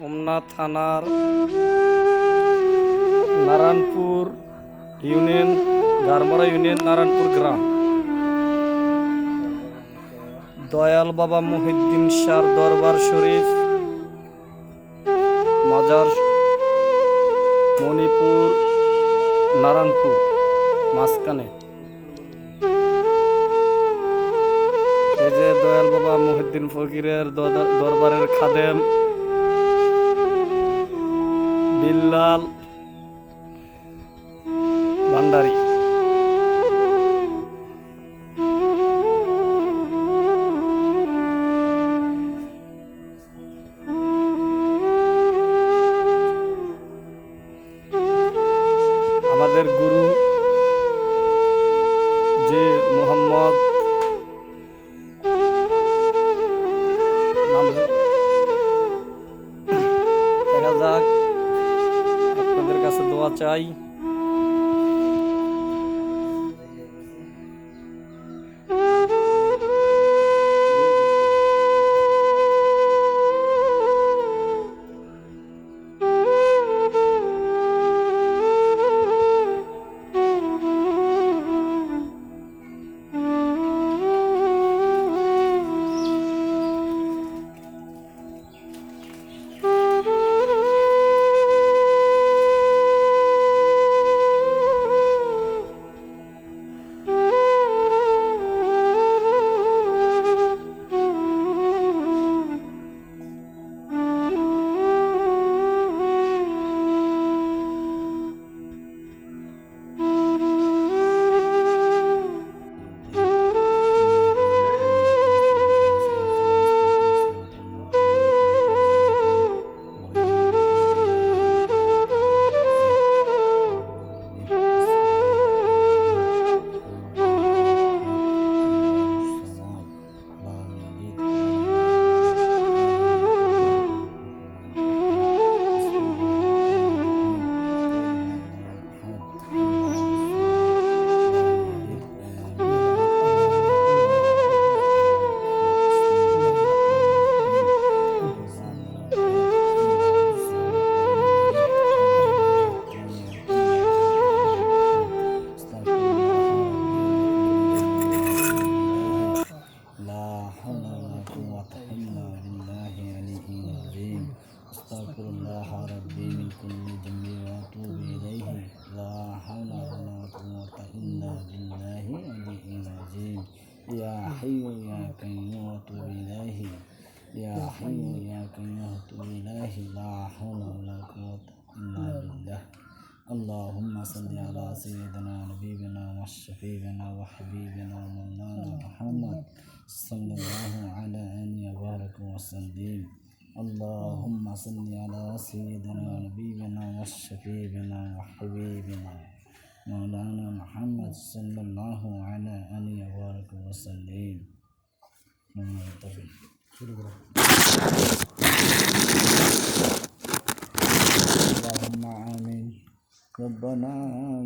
সোমনাথ থানার Narayanpur union, গারমরা union, Narayanpur গ্রাম। দয়াল বাবা মহিউদ্দিন শাহর দরবার শরীফ মাজার, মণিপুর, নারায়ণপুর মাঝখানে। এই যে দয়াল বাবা মহিউদ্দিন ফকিরের দরবারের খাদেম বিল্লাল ভান্ডারী। আমাদের গুরু যে মোহাম্মদ নাম দেখা যাক, আপনাদের কাছে দোয়া চাই। يا حي يا قيوم أتوب إليه، يا حي يا قيوم أتوب إليه، لا حول ولا قوة إلا بالله. اللهم صل على سيدنا نبينا وشفيعنا وحبيبنا ومولانا محمد صلى الله على آله وبارك وسلم. اللهم صل على سيدنا نبينا وشفيعنا وحبيبنا مولانا محمد صلى الله على آله وبارك وسلم. اللهم آمين. ربنا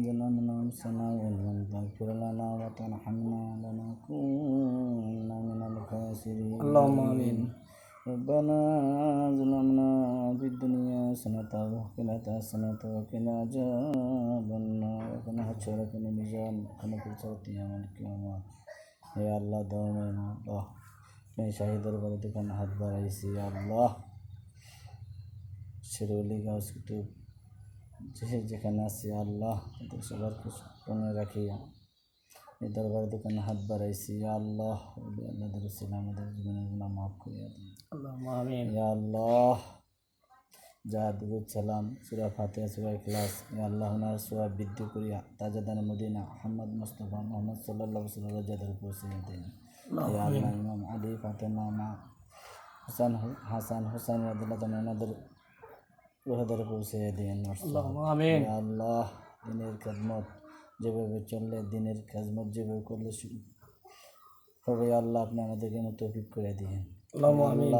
ظلمنا أنفسنا وإن لم تغفر لنا وترحمنا لنكونن من الخاسرين. اللهم آمين. ربنا ظلمنا في الدنيا حسنة وفي الآخرة حسنة وقنا عذاب النار وقنا حشرك الميزان وقنا كل يوم القيامة. يا الله دوما الله अपने शाही दरबार दुकान हाथ बढ़ाई से अल्लाह शिरोली का उसको जैसे যেখানে আছে আল্লাহ তাদের সবার মনে রাখিয়া এই দরবার দোকানে হাত বাড়াইছি। আল্লাহ আল্লাহদের রসুল আমাদের জীবনের গুনাহ মাফ করিয়া দিন। আল্লাহুম্মা আমিন। ইয়া আল্লাহ যা দুরূদ সালাম সূরা ফাতিহা সূরা ইখলাস ইয়া আল্লাহ ওনার সওয়াব বৃদ্ধি করিয়া তাজাদান মদিনা মুহাম্মদ মুস্তাফা মুহাম্মদ সাল্লাল্লাহু আলাইহি ওয়াসাল্লাম রজাদার পৌঁছিয়ে দিন। ইয়া আল্লাহ ইমাম আলী ফাতেমা মা হাসান হুসাইন রাদিয়াল্লাহু আনহু ওনাদের রোহাদারে পৌঁছে দিন। আল্লাহুম্মা আমিন। ইয়া আল্লাহ দিনের খেদমত যেভাবে চললে, দিনের খেদমত যেভাবে করলে হবে আল্লাহ আপনি আমাদেরকে তৌফিক করে দিন। আল্লাহুম্মা আমিন।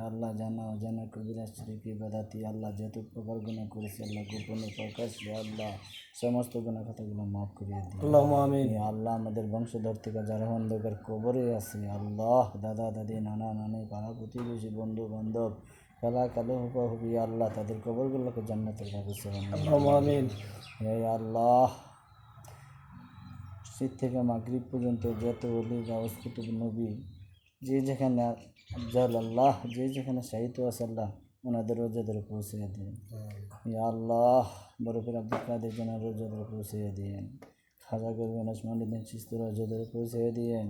আল্লাহ জানা অজানা কবিরা শিরকি বেদাতি আল্লাহ যত প্রকার গুনাহ করেছি আল্লাহ গোপনে প্রকাশ্যে আল্লাহ সমস্ত গুনাহ খাতাগুলো মাফ করিয়ে দিন। আল্লাহুম্মা আমিন। আল্লাহ আমাদের বংশধর থেকে যারা অন্ধকার কবরে আছে আল্লাহ দাদা দাদি নানা নানি পাড়া প্রতিবেশী বন্ধু বান্ধব ফেলা কালো হুবি আল্লাহ তাদের কবরগুলোকে জান্নাতের বাগিচা اللهم آمين হে আল্লাহ শীত থেকে মাগরিব পর্যন্ত যত ওলি গাউস কুতুব নবী যে যেখানে আফজাল আল্লাহ যে যেখানে সাহিত্য আছে আল্লাহ ওনাদের রোজাদের পৌঁছে দিন ইয়া আল্লাহ বরফের আব্দুল কাদের জনের রোজাদের পৌঁছে দিন খাজা গরিব নাজমানুদ্দিন চিশতি রোজাদের পৌঁছে দিন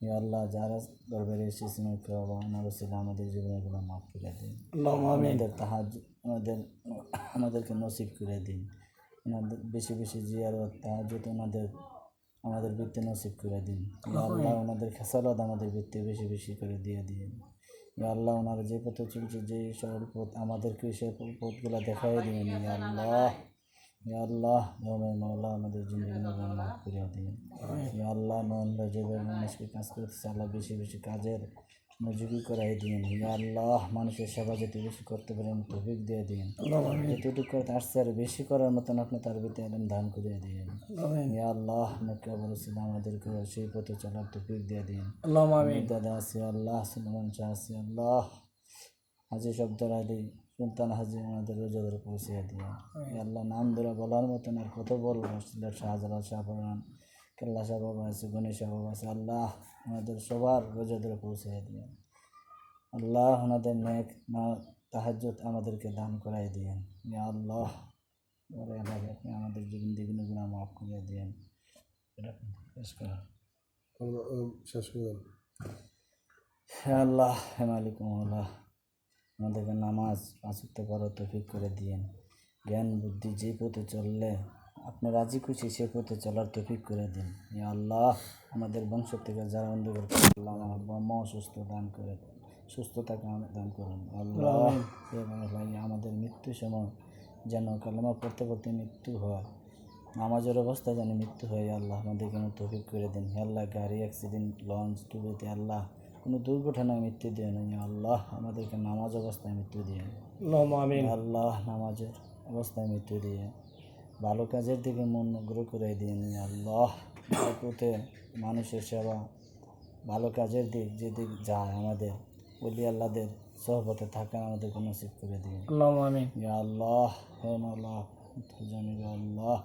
ইয়া আল্লাহ যারা দরবারে এসেছেন ওনারা ছিল আমাদের জীবনগুলো মাফ করে দিন اللهم آمين আমাদের আমাদেরকে নসিব করে দিন ওনাদের বেশি বেশি জিয়ারত তাহাজ্জুদ আমাদের বৃত্তি নসিব করে দিন ইয়া আল্লাহ ওনাদের খেসারত আমাদের বৃত্তি বেশি বেশি করে দিয়ে দিন ইয়া আল্লাহ ওনারা যে পথে চলছে যে সরল পথ আমাদেরকে সে পথগুলো দেখাই দিন ইয়া আল্লাহ মাওলা আমাদের জিন্দগি মাফ করে দিন ইয়া আল্লাহ নন্দ যেভাবে মানুষকে কাজ করতেছে আল্লাহ বেশি বেশি কাজের মজুরি করাই দিন ইয়া আল্লাহ মানুষের সেবা যাতে বেশি করতে পারেন তৌফিক দিয়ে দিন যতটুকু করতে আসছে আর বেশি করার মতন আপনি তার ভিতরে এলেন দান করে দিন ইয়া আল্লাহ নকে বলেছিলাম আমাদেরকে সেই পথে চলার তৌফিক দিয়ে দিন اللهم آمين দাদা আছে আল্লাহ সুলমান শাহ আছে আল্লাহ হাজি শব্দর আলী সুলতান হাজি আমাদের রোজাদের পৌঁছে দিয়ে আল্লাহ নাম ধরে বলার মতন আর কত বলবো শাহজালাল শাহরান কেল্লা শাহ বাবা আছে গণেশ শাহ বাবা আছে আল্লাহ আমাদের সবার রোজাদের পৌঁছে দিয়ে আল্লাহ ওনাদের নেক না তাহাজ্জুদ আমাদেরকে দান করাই দিয়েন ইয়া আল্লাহ আপনি আমাদের জীবন দ্বিগুণ গুণা মাফ করে দিয়েন শেষ করে হে আল্লাহ হে মালিক মৌলা আমাদেরকে নামাজ পাঁচক্ত করার তৌফিক করে দিয়েন জ্ঞান বুদ্ধি যে পথে চললে আপনি রাজি খুশি সে পথে চলার তৌফিক করে দিন ইয়া আল্লাহ আমাদের বংশ থেকে যারা অন্ধকার আল্লাহ আমার ব্রহ্ম সুস্থ দান করে সুস্থতাকে দান করুন আল্লাহ আমাদের মৃত্যুর সময় যেন কালেমা পড়তে পড়তে মৃত্যু হয় নামাজের অবস্থা যেন মৃত্যু হয় আল্লাহ আমাদের কেন তৌফিক করে দিন আল্লাহ গাড়ি অ্যাক্সিডেন্ট লঞ্চ ডুবেতে আল্লাহ কোনো দুর্ঘটনায় মৃত্যু দিয়ে নেই আল্লাহ আমাদেরকে নামাজ অবস্থায় মৃত্যু দিয়ে اللهم آمين আল্লাহ নামাজের অবস্থায় মৃত্যু দিয়ে ভালো কাজের দিকে মন গ্রহ করে দিয়ে আল্লাহ পথে মানুষের সেবা ভালো কাজের দিক যেদিক যায় আমাদের বলি আল্লাহদের সহবতে থাকা আমাদেরকে নসিব করে দিয়ে اللهم آمين ইয়া আল্লাহ হে মাওলা জানি আল্লাহ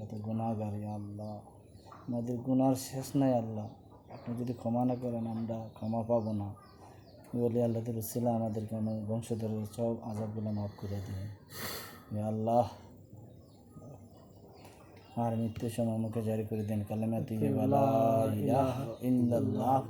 এত গুনাহগার ইয়া আল্লাহ আমাদের গুনার শেষ নাই আল্লাহ আপনি যদি ক্ষমা না করেন আমরা ক্ষমা পাবো না বলি আল্লাহদের উসিলা আমাদেরকে আমার বংশধরের সব আযাবগুলো মাফ করে দিন ইয়া আল্লাহ আর মৃত্যুর সময় আমাকে জারি করে দেন কালেমা তাইয়্যিবা লা ইলাহা ইল্লাল্লাহ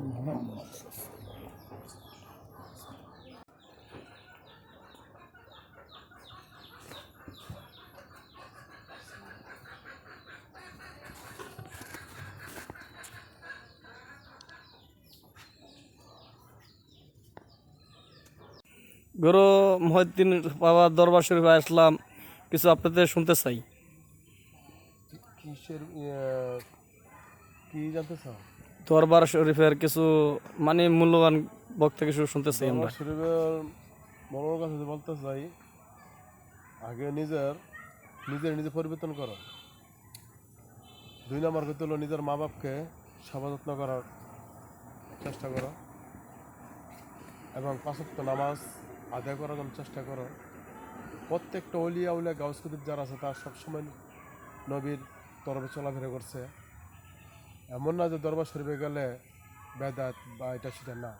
গুরু মহিউদ্দিন বাবার দরবার শরীফে আসলাম কিছু আপনাদের শুনতে চাই কিসের কি জানতে চাও? দরবার শরীফের কিছু মানে মূল্যবান বক্তা কিছু শুনতে চাই আমরা দরবার শরীফের বড়র কাছে যদি বলতে চাই আগে নিজে পরিবর্তন করো। 2 নম্বর কথা হলো নিজের মা বাপকে সেবা যত্ন করার চেষ্টা করো এবং 5 ওয়াক্ত নামাজ আদায় করার জন্য চেষ্টা করো। প্রত্যেকটা অলিয়া উলিয়া গাউস কুতুব যারা আছে তারা সবসময় নবীর তরফে চলাফেরা করছে। এমন না যে দরবার শরীফে গেলে বেদাত বা এটা সেটা না,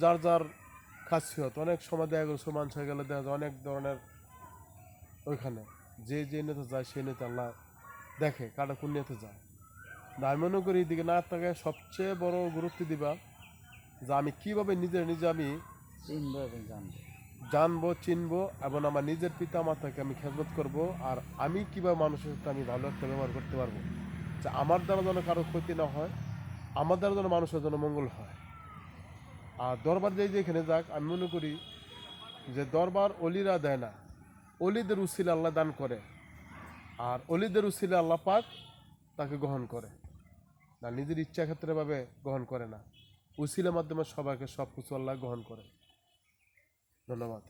যার যার খাসিয়ত। অনেক সময় দেখা গেল মানুষ হয়ে গেলে দেখা যায় অনেক ধরনের ওইখানে যে নিতে যায় সেই নিতে আল্লাহ দেখে কাটা কোন নিতে যায়। আমি মনে করি এদিকে না থাকে সবচেয়ে বড় গুরুত্ব দিবা যে আমি কীভাবে নিজে আমি জানবো চিনবো এবং আমার নিজের পিতা মাতাকে আমি খেদমত করব, আর আমি কীভাবে মানুষের সাথে আমি ভালো একটা ব্যবহার করতে পারবো যে আমার দ্বারা যেন কারো ক্ষতি না হয়, আমার দ্বারা যেন মানুষের জন্য মঙ্গল হয়। আর দরবার যেখানে যাক আমি মনে করি যে দরবার অলিরা দেয় না, অলিদের উসিলা আল্লাহ দান করে, আর অলিদের উসিলা আল্লাহ পাক তাকে গ্রহণ করে না, নিজের ইচ্ছা ক্ষেত্রে ভাবে গ্রহণ করে না। উসিলার মাধ্যমে সবাইকে সব কিছু আল্লাহ গ্রহণ করে। ধন্যবাদ।